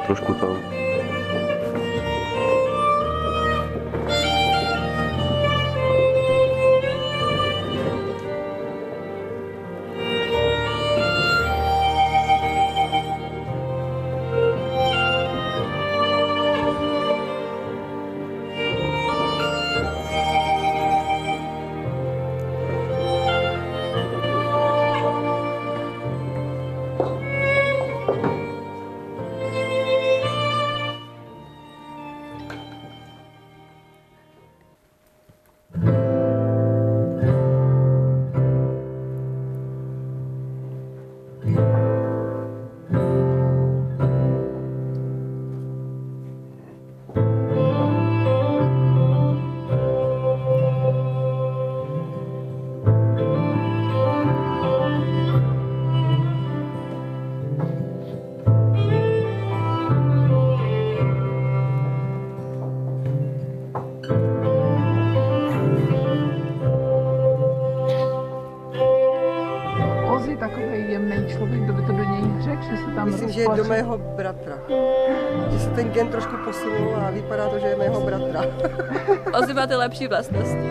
trošku tam. Myslím, že je do mého bratra. Že se ten gen trošku posunul a vypadá to, že je mého bratra. Ozzy má ty lepší vlastnosti.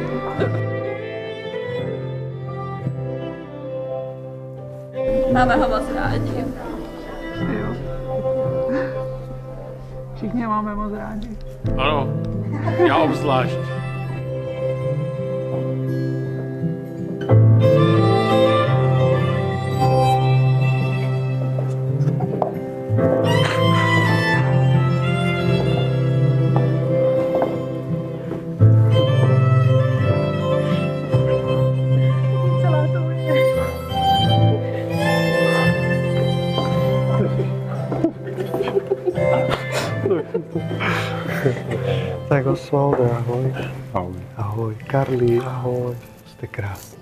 Máme ho moc rádi. Jo. Všichni máme moc rádi. Ano, já obzvlášť. Tak Osvalde, ahoj. Ahoj. Ahoj. Karli, ahoj. Jste krásný.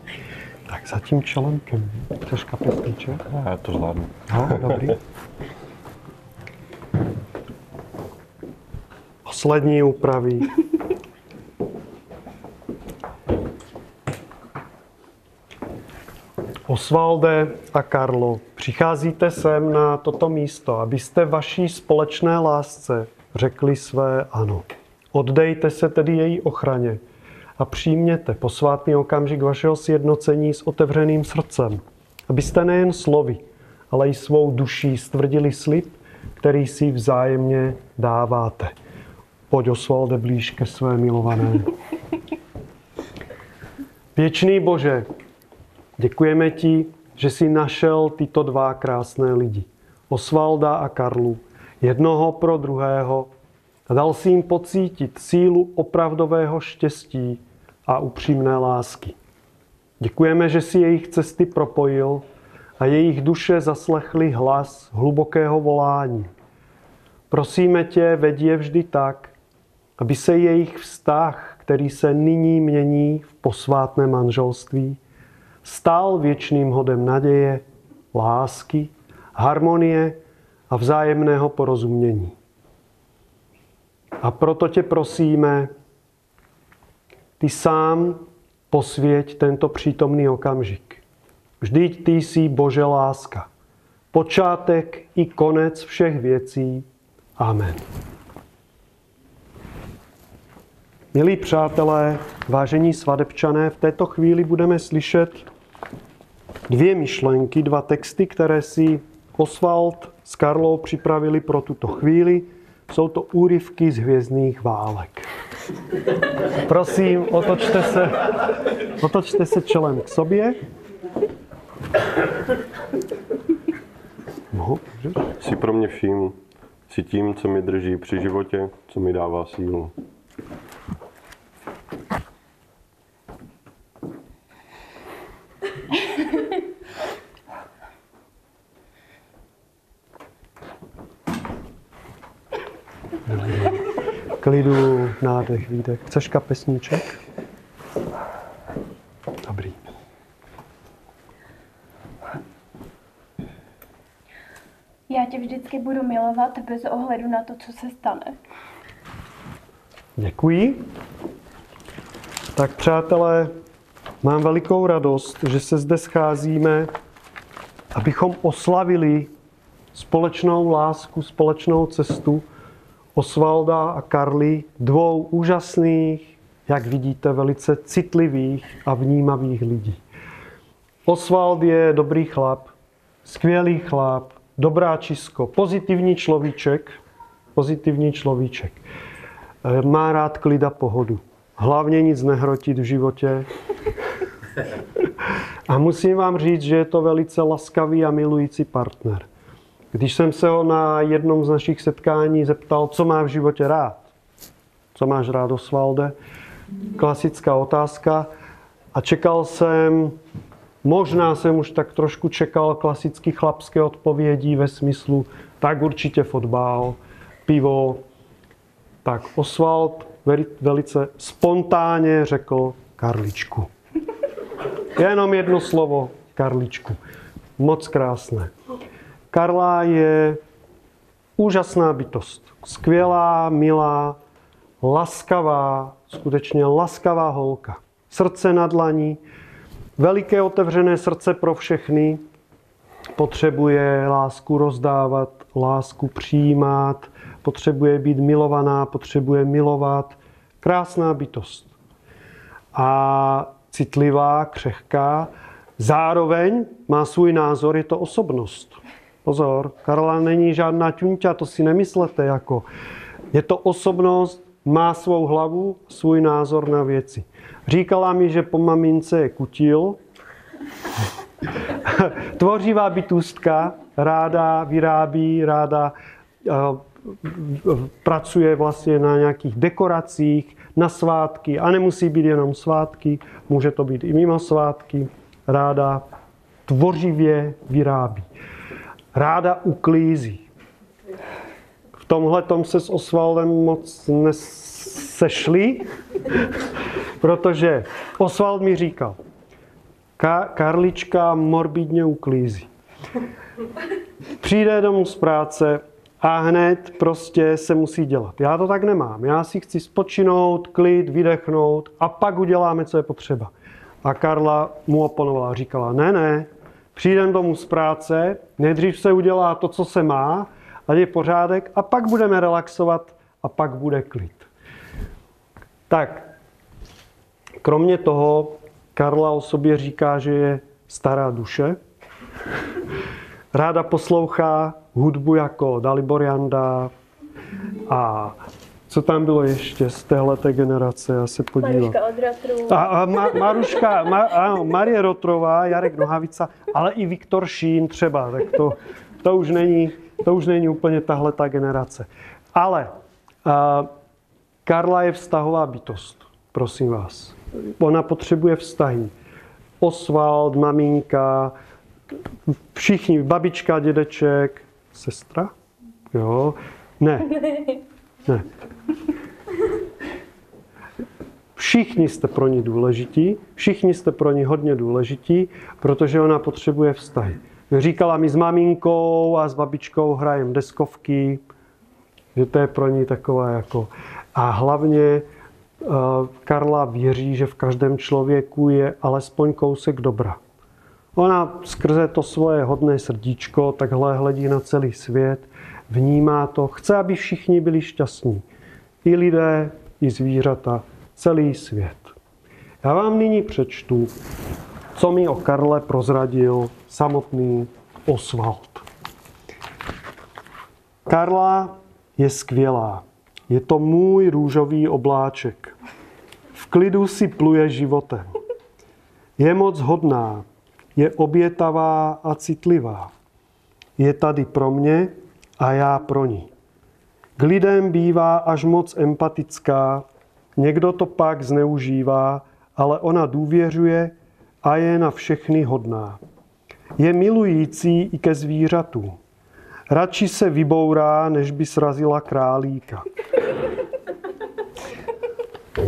Tak za tím čelenkem. Chceš kapesníček? Já to zvládnu. No, dobrý. Poslední úpravy. Osvalde a Karlo, přicházíte sem na toto místo, abyste vaší společné lásce řekli své ano. Oddejte se tedy její ochraně a přijměte posvátný okamžik vašeho sjednocení s otevřeným srdcem, abyste nejen slovy, ale i svou duší stvrdili slib, který si vzájemně dáváte. Pojď, Osvalde, blíž ke své milované. Věčný Bože, děkujeme ti, že jsi našel tyto dva krásné lidi, Osvalda a Karlu, jednoho pro druhého, a dal si jim pocítit sílu opravdového štěstí a upřímné lásky. Děkujeme, že si jejich cesty propojil a jejich duše zaslechly hlas hlubokého volání. Prosíme tě, veď je vždy tak, aby se jejich vztah, který se nyní mění v posvátné manželství, stál věčným hodem naděje, lásky, harmonie a vzájemného porozumění. A proto tě prosíme, ty sám posvěť tento přítomný okamžik. Vždyť ty jsi Bože láska. Počátek i konec všech věcí. Amen. Milí přátelé, vážení svadebčané, v této chvíli budeme slyšet dvě myšlenky, dva texty, které si Osvald s Karlou připravili pro tuto chvíli. Jsou to úryvky z Hvězdných válek. Prosím, otočte se čelem k sobě. Jsi pro mě vším. Jsi tím, co mi drží při životě, co mi dává sílu. Klidu, nádech, výdech. Chceš kapesníček? Dobrý. Já tě vždycky budu milovat bez ohledu na to, co se stane. Děkuji. Tak přátelé, mám velikou radost, že se zde scházíme, abychom oslavili společnou lásku, společnou cestu Osvalda a Karly, dvou úžasných, jak vidíte, velice citlivých a vnímavých lidí. Osvald je dobrý chlap, skvělý chlap, dobráčisko, pozitivní človíček. Má rád klid a pohodu. Hlavně nic nehrotit v životě. A musím vám říct, že je to velice laskavý a milující partner. Když jsem se ho na jednom z našich setkání zeptal, co má v životě rád. Co máš rád, Osvalde? Klasická otázka. A čekal jsem, možná jsem už tak trošku čekal klasicky chlapské odpovědi ve smyslu, tak určitě fotbal, pivo. Tak Osvald velice spontánně řekl Karličku. Jenom jedno slovo, Karličku. Moc krásné. Karla je úžasná bytost. Skvělá, milá, laskavá, skutečně laskavá holka. Srdce na dlani, veliké otevřené srdce pro všechny. Potřebuje lásku rozdávat, lásku přijímat, potřebuje být milovaná, potřebuje milovat. Krásná bytost. A citlivá, křehká, zároveň má svůj názor, je to osobnost. Pozor, Karla není žádná ťunťa, to si nemyslete jako. Je to osobnost, má svou hlavu, svůj názor na věci. Říkala mi, že po mamince je kutil. Tvořivá bytůstka, ráda vyrábí, ráda pracuje vlastně na nějakých dekoracích, na svátky. A nemusí být jenom svátky, může to být i mimo svátky. Ráda tvořivě vyrábí. Ráda uklízí. V tomhletom se s Osvaldem moc nesešli, protože Osvald mi říkal, Karlička morbidně uklízí. Přijde domů z práce a hned prostě se musí dělat. Já to tak nemám. Já si chci spočinout, klid, vydechnout a pak uděláme, co je potřeba. A Karla mu oponovala, říkala, ne, přijdem domů z práce, nejdřív se udělá to, co se má, ať je pořádek a pak budeme relaxovat a pak bude klid. Tak, kromě toho Karla o sobě říká, že je stará duše. Ráda poslouchá hudbu jako Dalibor Janda a co tam bylo ještě z téhleté generace, já se podívám. Maruška od Rotru. Marie Rotrová, Jarek Nohavica, ale i Viktor Šín třeba, tak to už není úplně tahleta generace. Ale Karla je vztahová bytost, prosím vás. Ona potřebuje vztahy. Osvald, maminka, všichni, babička, dědeček, sestra? Jo, ne. Všichni jste pro ní důležití, všichni jste pro ní hodně důležití, protože ona potřebuje vztahy. Říkala mi s maminkou a s babičkou hrajem deskovky, že to je pro ní taková jako... A hlavně Karla věří, že v každém člověku je alespoň kousek dobra. Ona skrze to svoje hodné srdíčko takhle hledí na celý svět, vnímá to, chce, aby všichni byli šťastní. I lidé, i zvířata, celý svět. Já vám nyní přečtu, co mi o Karle prozradil samotný Osvald. Karla je skvělá. Je to můj růžový obláček. V klidu si pluje životem. Je moc hodná, je obětavá a citlivá. Je tady pro mě a já pro ní. K lidem bývá až moc empatická, někdo to pak zneužívá, ale ona důvěřuje a je na všechny hodná. Je milující i ke zvířatům. Radši se vybourá, než by srazila králíka.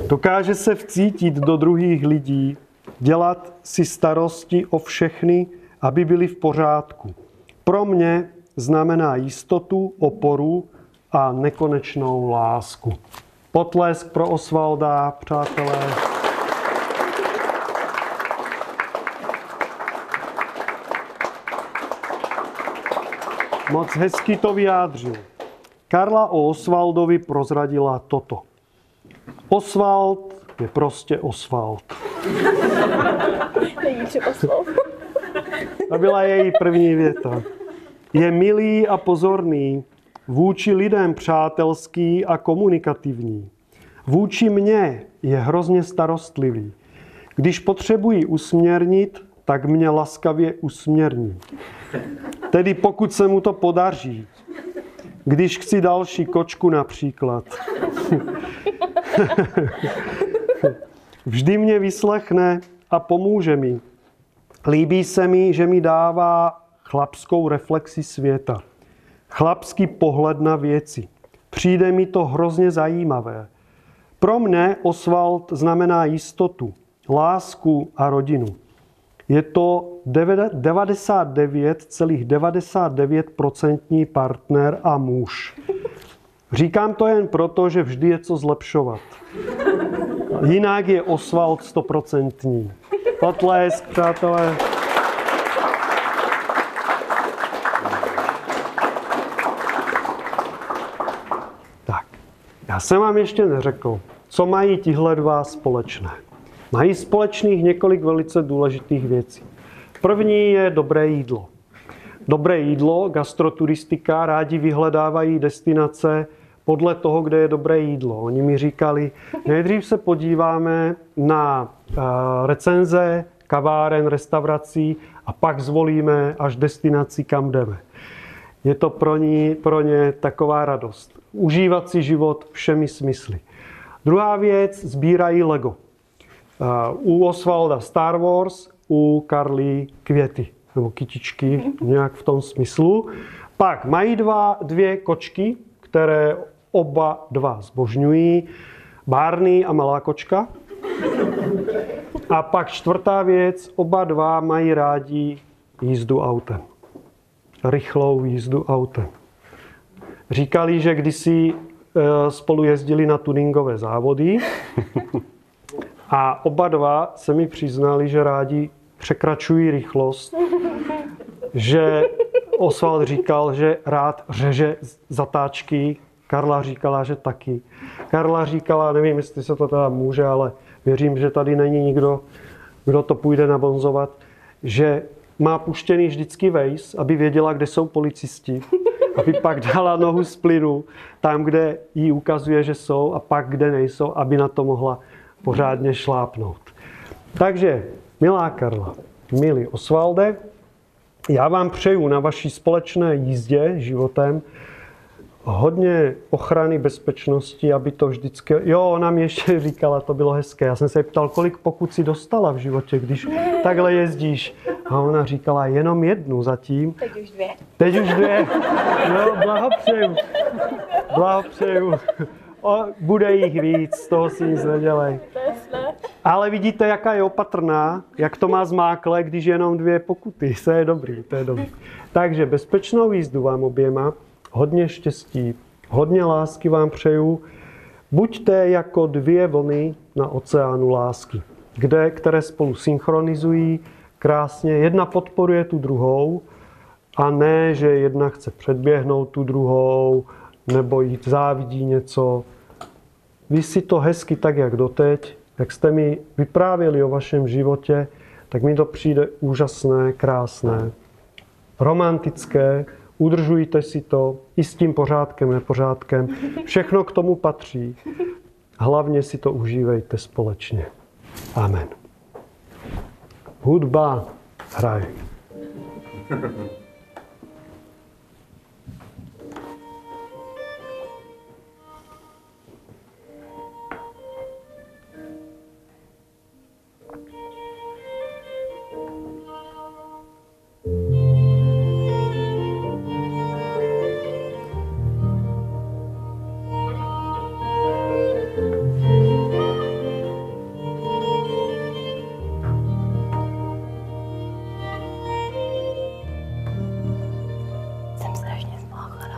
Dokáže se vcítit do druhých lidí, dělat si starosti o všechny, aby byli v pořádku. Pro mě znamená jistotu, oporu a nekonečnou lásku. Potlesk pro Osvalda, přátelé. Moc hezky to vyjádřil. Karla o Osvaldovi prozradila toto. Osvald je prostě Osvald. Není třeba slov. To byla její první věta. Je milý a pozorný, vůči lidem přátelský a komunikativní. Vůči mně je hrozně starostlivý. Když potřebuji usměrnit, tak mě laskavě usměrní. Tedy pokud se mu to podaří. Když chci další kočku například. Vždy mě vyslechne a pomůže mi. Líbí se mi, že mi dává chlapskou reflexi světa. Chlapský pohled na věci. Přijde mi to hrozně zajímavé. Pro mne Osvald znamená jistotu, lásku a rodinu. Je to 99,99% partner a muž. Říkám to jen proto, že vždy je co zlepšovat. Jinak je Osvald 100%. Potlesk, přátelé. Tak, já jsem vám ještě neřekl, co mají tihle dva společné. Mají společných několik velice důležitých věcí. První je dobré jídlo. Dobré jídlo, gastroturistika, rádi vyhledávají destinace podle toho, kde je dobré jídlo. Oni mi říkali, nejdřív se podíváme na recenze kaváren, restaurací a pak zvolíme až destinaci, kam jdeme. Je to pro ně taková radost. Užívat si život všemi smysly. Druhá věc, sbírají Lego. U Osvalda Star Wars, u Karly květy nebo kytičky, nějak v tom smyslu. Pak mají dvě kočky, které oba dva zbožňují. Barney a malá kočka. A pak čtvrtá věc, oba dva mají rádi jízdu autem. Rychlou jízdu autem. Říkali, že kdysi spolu jezdili na tuningové závody a oba dva se mi přiznali, že rádi překračují rychlost, že Osvald říkal, že rád řeže zatáčky, Karla říkala, že taky. Karla říkala, nevím, jestli se to teda může, ale věřím, že tady není nikdo, kdo to půjde nabonzovat, že má puštěný vždycky Waze, aby věděla, kde jsou policisti, aby pak dala nohu z plynu tam, kde jí ukazuje, že jsou, a pak, kde nejsou, aby na to mohla pořádně šlápnout. Takže, milá Karla, milý Osvalde, já vám přeju na vaší společné jízdě životem hodně ochrany, bezpečnosti, aby to vždycky... Jo, ona mi ještě říkala, to bylo hezké. Já jsem se ptal, kolik pokut si dostala v životě, když takhle jezdíš. A ona říkala, jenom jednu zatím. Teď už dvě. Teď už dvě. No, blahopřeju. Blahopřeju. Bude jich víc, z toho si nic nedělej. To je Ale vidíte, jaká je opatrná, jak to má zmáklé, když jenom 2 pokuty. To je dobrý, to je dobrý. Takže bezpečnou jízdu vám oběma, hodně štěstí, hodně lásky vám přeju. Buďte jako 2 vlny na oceánu lásky, které spolu synchronizují krásně. Jedna podporuje tu druhou a ne, že jedna chce předběhnout tu druhou nebo jí závidí něco. Vy si to hezky tak, jak doteď, jak jste mi vyprávěli o vašem životě, tak mi to přijde úžasné, krásné, romantické. Udržujte si to i s tím pořádkem, nepořádkem. Všechno k tomu patří. Hlavně si to užívejte společně. Amen. Hudba hraje. Jsem strašně zmáchaná.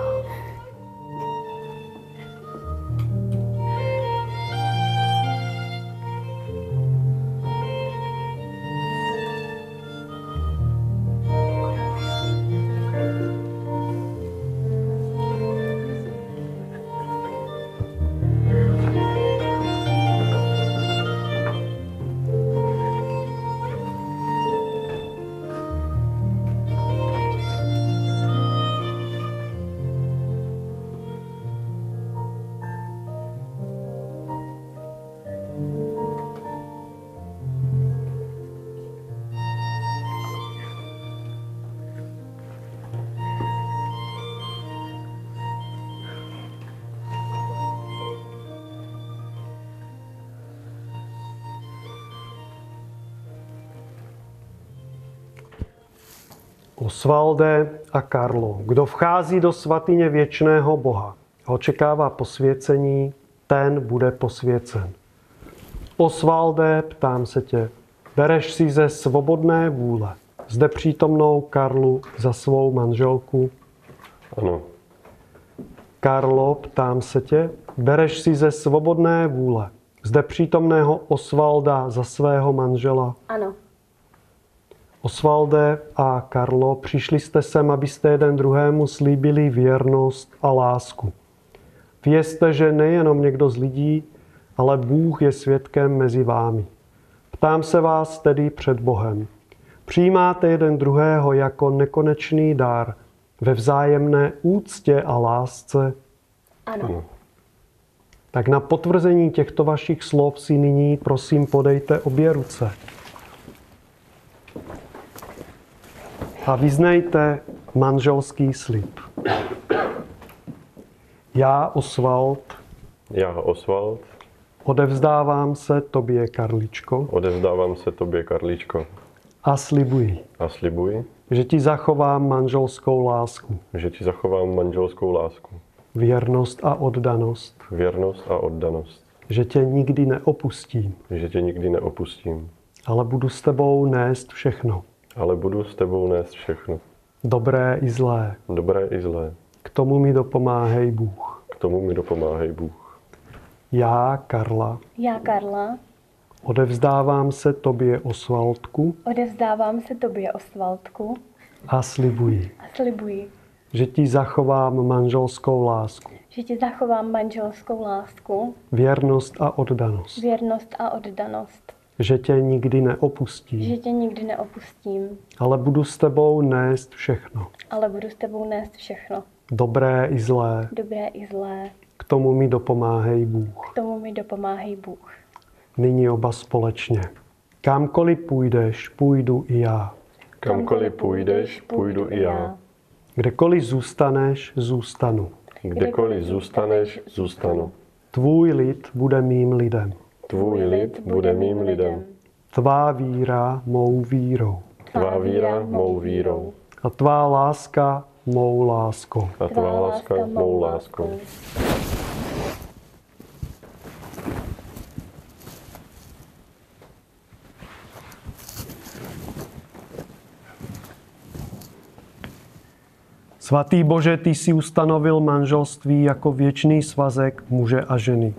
Osvalde a Karlo, kdo vchází do svatyně věčného Boha, očekává posvěcení, ten bude posvěcen. Osvalde, ptám se tě, bereš si ze svobodné vůle zde přítomnou Karlu za svou manželku? Ano. Karlo, ptám se tě, bereš si ze svobodné vůle zde přítomného Osvalda za svého manžela? Ano. Osvalde a Karlo, přišli jste sem, abyste jeden druhému slíbili věrnost a lásku. Vězte, že nejenom někdo z lidí, ale Bůh je svědkem mezi vámi. Ptám se vás tedy před Bohem. Přijímáte jeden druhého jako nekonečný dar ve vzájemné úctě a lásce? Ano. Tak na potvrzení těchto vašich slov si nyní prosím podejte obě ruce. A vyznejte manželský slib. Já, Osvald, odevzdávám se tobě, Karličko, a slibuji, že ti zachovám manželskou lásku, věrnost a oddanost, že tě nikdy neopustím, ale budu s tebou nést všechno. Dobré i zlé. K tomu mi dopomáhej Bůh. Já, Karla, odevzdávám se tobě, Osvaldku, a slibuji, že ti zachovám manželskou lásku, věrnost a oddanost, že tě nikdy neopustím, ale budu s tebou nést všechno. Dobré i zlé. K tomu mi dopomáhej Bůh. Nyní oba společně. Kamkoliv půjdeš, půjdu i já. Kdekoliv zůstaneš, zůstanu. Tvůj lid bude mým lidem. Tvá víra mou vírou. A tvá láska mou láskou. Svatý Bože, ty si ustanovil manželství jako věčný svazek muže a ženy.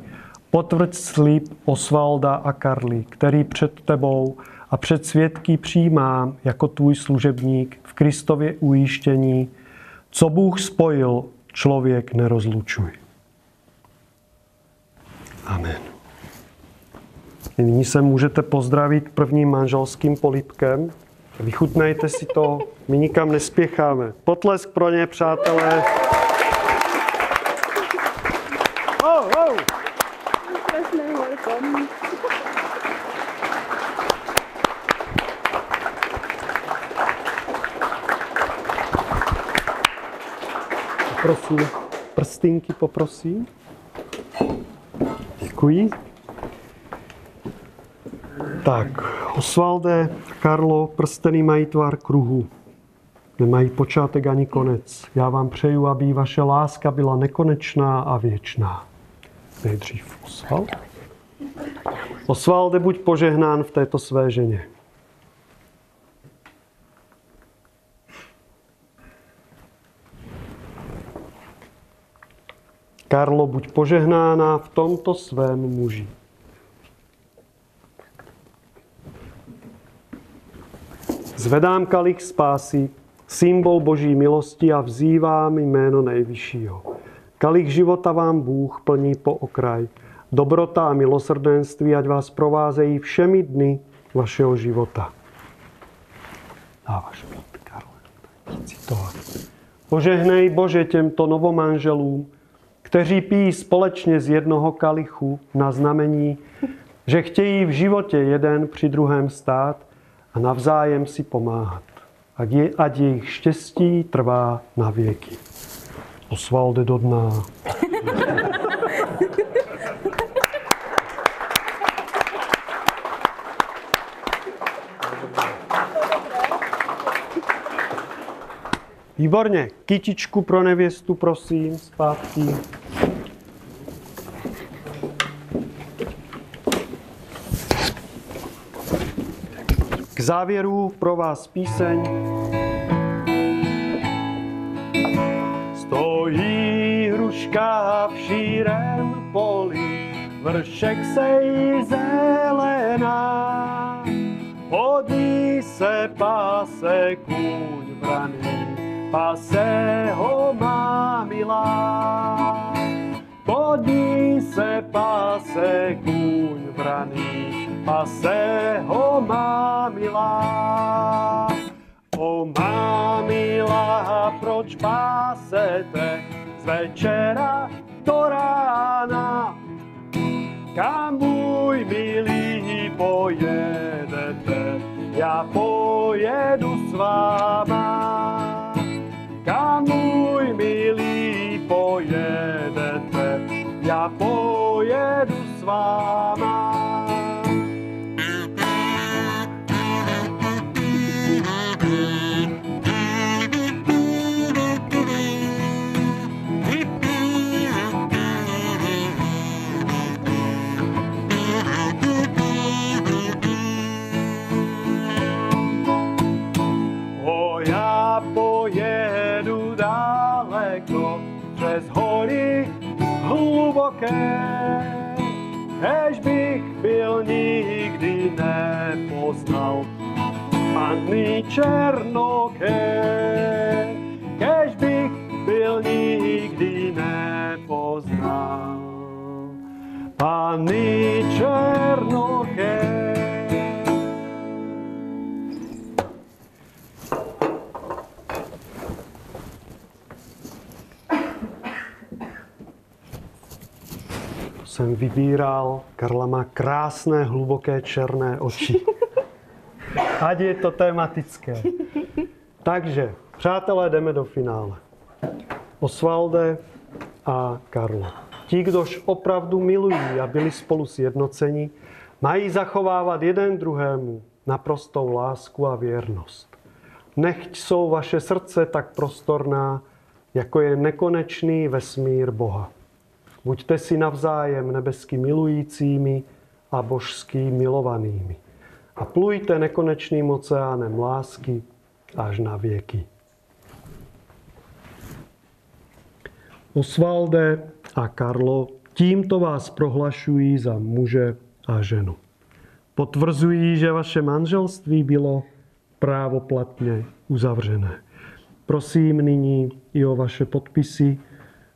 Potvrď slib Osvalda a Karly, který před tebou a před svědky přijímám jako tvůj služebník v Kristově ujištění. Co Bůh spojil, člověk nerozlučuje. Amen. Nyní se můžete pozdravit prvním manželským polibkem. Vychutnejte si to, my nikam nespěcháme. Potlesk pro ně, přátelé. Prosím, prstinky poprosím. Děkuji. Tak, Osvalde, Karlo, prsteny mají tvar kruhu. Nemají počátek ani konec. Já vám přeju, aby vaše láska byla nekonečná a věčná. Nejdřív Osvald. Osvalde, buď požehnán v této své ženě. Karlo, buď požehnána v tomto svém muži. Zvedám kalich spásy, symbol Boží milosti a vzývám jméno Nejvyššího. Kalich života vám Bůh plní po okraj. Dobrota a milosrdenství, ať vás provázejí všemi dny vašeho života. Dáváš pít, Karle. Požehnej, Bože, těmto novomanželům, kteří pijí společně z jednoho kalichu na znamení, že chtějí v životě jeden při druhém stát a navzájem si pomáhat. Ať jejich štěstí trvá na věky. Osvalde do dna. Výborně. Kytičku pro nevěstu, prosím, zpátky. K závěru pro vás píseň. Stojí hruška v šírém poli, vršek se jí zelená. Pod ní se páse kůň vraný, pase ho má milá. Pod ní se páse kůň vraný, pase ho má milá. O má milá, proč pásete z večera do rána? Kam můj milý pojedete, já pojedu s váma. Kam můj milý pojedete, já pojedu s váma. Pojedu daleko přes hory hluboké, kež bych byl nikdy nepoznal panny černoké, kež bych byl nikdy nepoznal panny černoké. Jsem vybíral, Karla má krásné, hluboké, černé oči. Ať je to tematické. Takže, přátelé, jdeme do finále. Osvalde a Karlo. Ti, kdož opravdu milují a byli spolu sjednoceni, mají zachovávat jeden druhému naprostou lásku a věrnost. Nechť jsou vaše srdce tak prostorná, jako je nekonečný vesmír Boha. Buďte si navzájem nebesky milujícími a božsky milovanými. A plujte nekonečným oceánem lásky až na věky. Osvalde a Karlo, tímto vás prohlašují za muže a ženu. Potvrzují, že vaše manželství bylo právoplatně uzavřené. Prosím nyní i o vaše podpisy,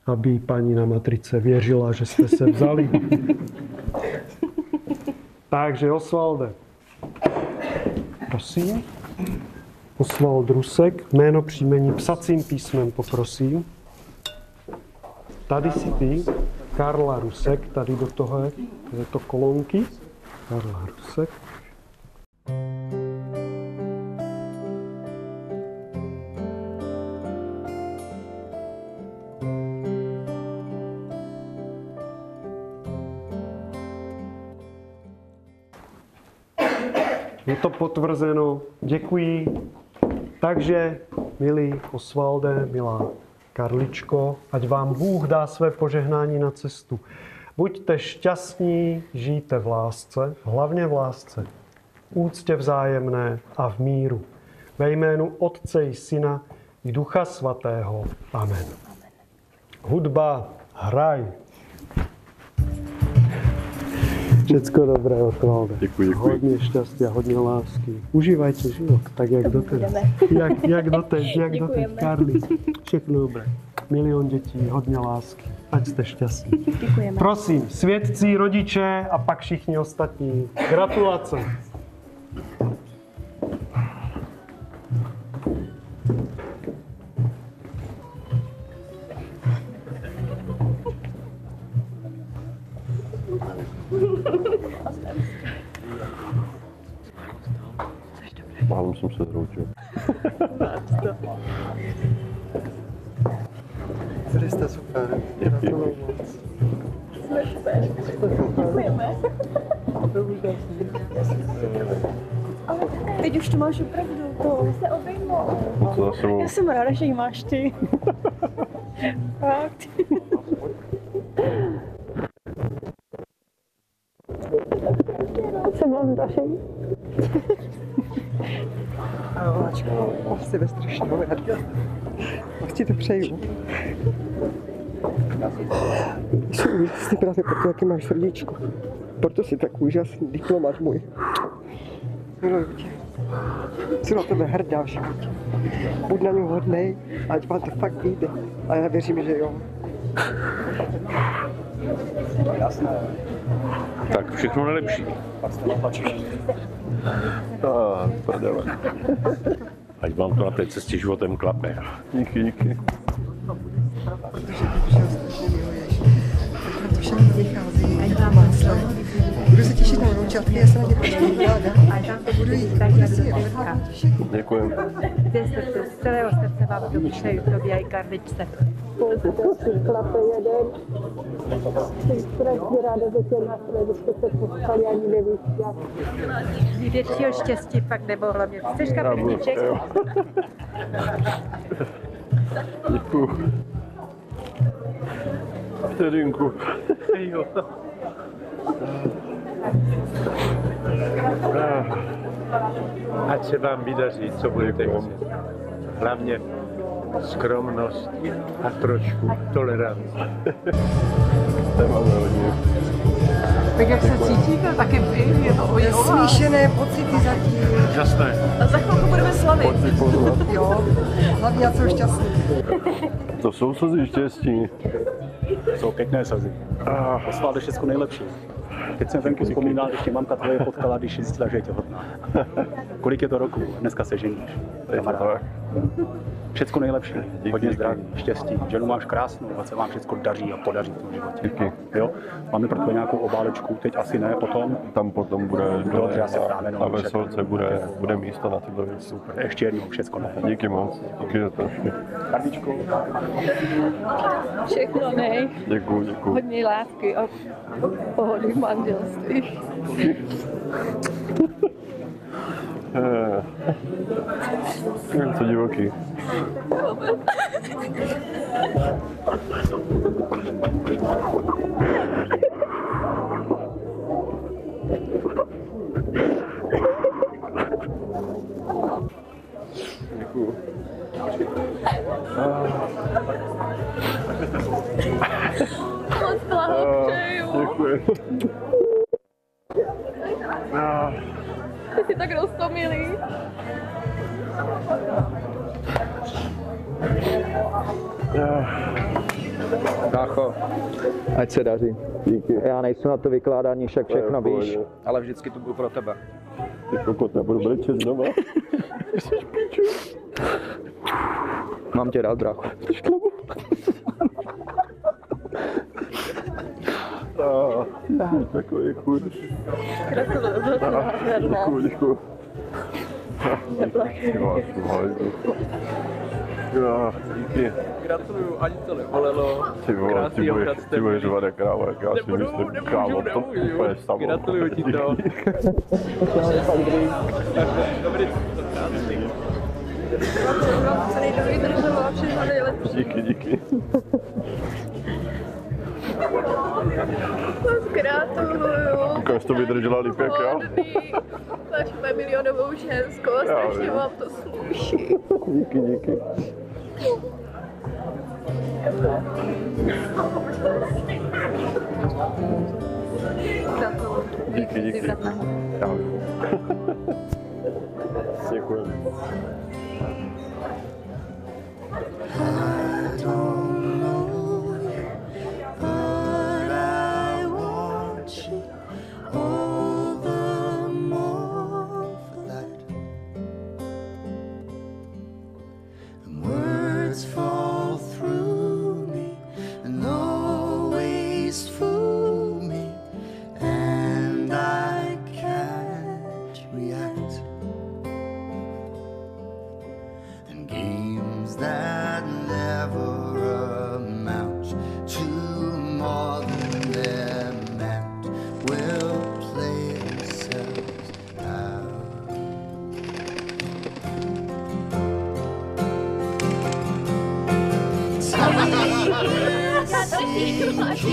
aby paní na matrice věřila, že jste se vzali. Takže Osvalde. Prosím. Osvald Rusek, jméno, příjmení, psacím písmem poprosím. Tady si ty, Karla Rusek, tady do toho je to kolonky. Karla Rusek. Je to potvrzeno. Děkuji. Takže, milý Osvalde, milá Karličko, ať vám Bůh dá své požehnání na cestu. Buďte šťastní, žijte v lásce, hlavně v lásce, úctě vzájemné a v míru. Ve jménu Otce i Syna i Ducha Svatého. Amen. Hudba, hraj. Všecko dobré, Osvalde. Děkuji. Hodně štěstí a hodně lásky. Užívajte život, tak jak doteď. Jak doteď, Karli. Všechno dobré. Milion dětí, hodně lásky. Ať jste šťastní. Děkujeme. Prosím, svědci, rodiče a pak všichni ostatní. Gratulace. Málem jsem se zroutil. Byli jste super. Děkuji. Teď už to máš opravdu, to se obejmo. Co za sebou? Já jsem ráda, že ji máš ty. Fakt. Se mám daření. Ačko, jsi ve strašnou hrdě. Moc ti to přeju. Jsem úžasný právě proto, jaký máš srdíčko. Proto jsi tak úžasný diplomat můj. Miluju tě. Jsem na tebe hrdá v životě. Buď na něj hodnej, ať vám to fakt vyjde. A já věřím, že jo. Tak všechno nejlepší. Prdele. Ať vám to na té cestě životem klape. Díky. Protože ty už strašně miluješ. Tak to všechno vychází. Ať vám máslo. Budu se těšit na vnoučatky, já se na ně počkám ráda. Budu jít, budu si je vyhledám těšit. Děkuji. Ze srdce, z celého srdce vám to přeju, tobě i Karličce. Chlape jeden. Jsem strašně ráda, že tě našli, že jste se potkali, ani nevíš, jak. Většího štěstí fakt nemohlo mě. Chceš kapličníček? Děkuji. Vteřinku. Ať se vám vydaří, co budete chtít. Hlavně skromnost a trošku tolerance. To máme hodně. Tak jak se cítíte, taky vy, je to hodně o vás. Smíšené pocity zatím. Jasné. A za chvilku budeme slavit. Pojď si pozvat. Jo, hlavně já jsem šťastný. To jsou slzy štěstí. Jsou pěkné slzy. Osvalde, všechno nejlepší. Teď jsem venku vzpomínal, ještě mamka tvoje potkala, když zjistila, že je těhotná. Kolik je to roku? Dneska se ženíš. Tak. Všecko nejlepší. Díky, Hodně díky. zdraví, štěstí. Ženu máš krásnou, ať se vám všecko daří a podaří v tom životě. Díky. Jo? Máme pro tebe nějakou obálečku, teď asi ne, potom. Tam potom bude Dobře, asi právě, no, a veselce bude místo na tyhle věci. Super. Ještě jednou, všecko ne. Díky moc. Díky za to. Karličko. Všechno nej. Děkuji. Hodně lásky a pohody v manželství. Je to divoký. Děkuju. Děkuji. Ty jsi tak roztomilý. Brácho, ať se daří. Díky. Já nejsem na to vykládání, však všechno To je v víš, pohodě. ale vždycky tu budu pro tebe. Ty kokot, nebudu brečet znova. Mám tě rád, brácho. Takový chuť. Gratuluju, Děkuji. Díky. Gratuluju, ani to nebolelo. Ty budeš řvat jak kráva, jak já si myslím, kámo, to úplně samo. Gratuluju ti to. Dobrý, to krásný. Co nejdovydržela, všechno nejlepší. Díky. Moc gratuluju. Koukám, jsi to vydržela líp jak já. Máš úplně milionovou ženskou a strašně vám to sluší. Díky. Gratuluju. Díky. Děkuji. Words fall through me and always fool me, and I can't react. And games that never amount to more than they're meant will play themselves out. Já to máš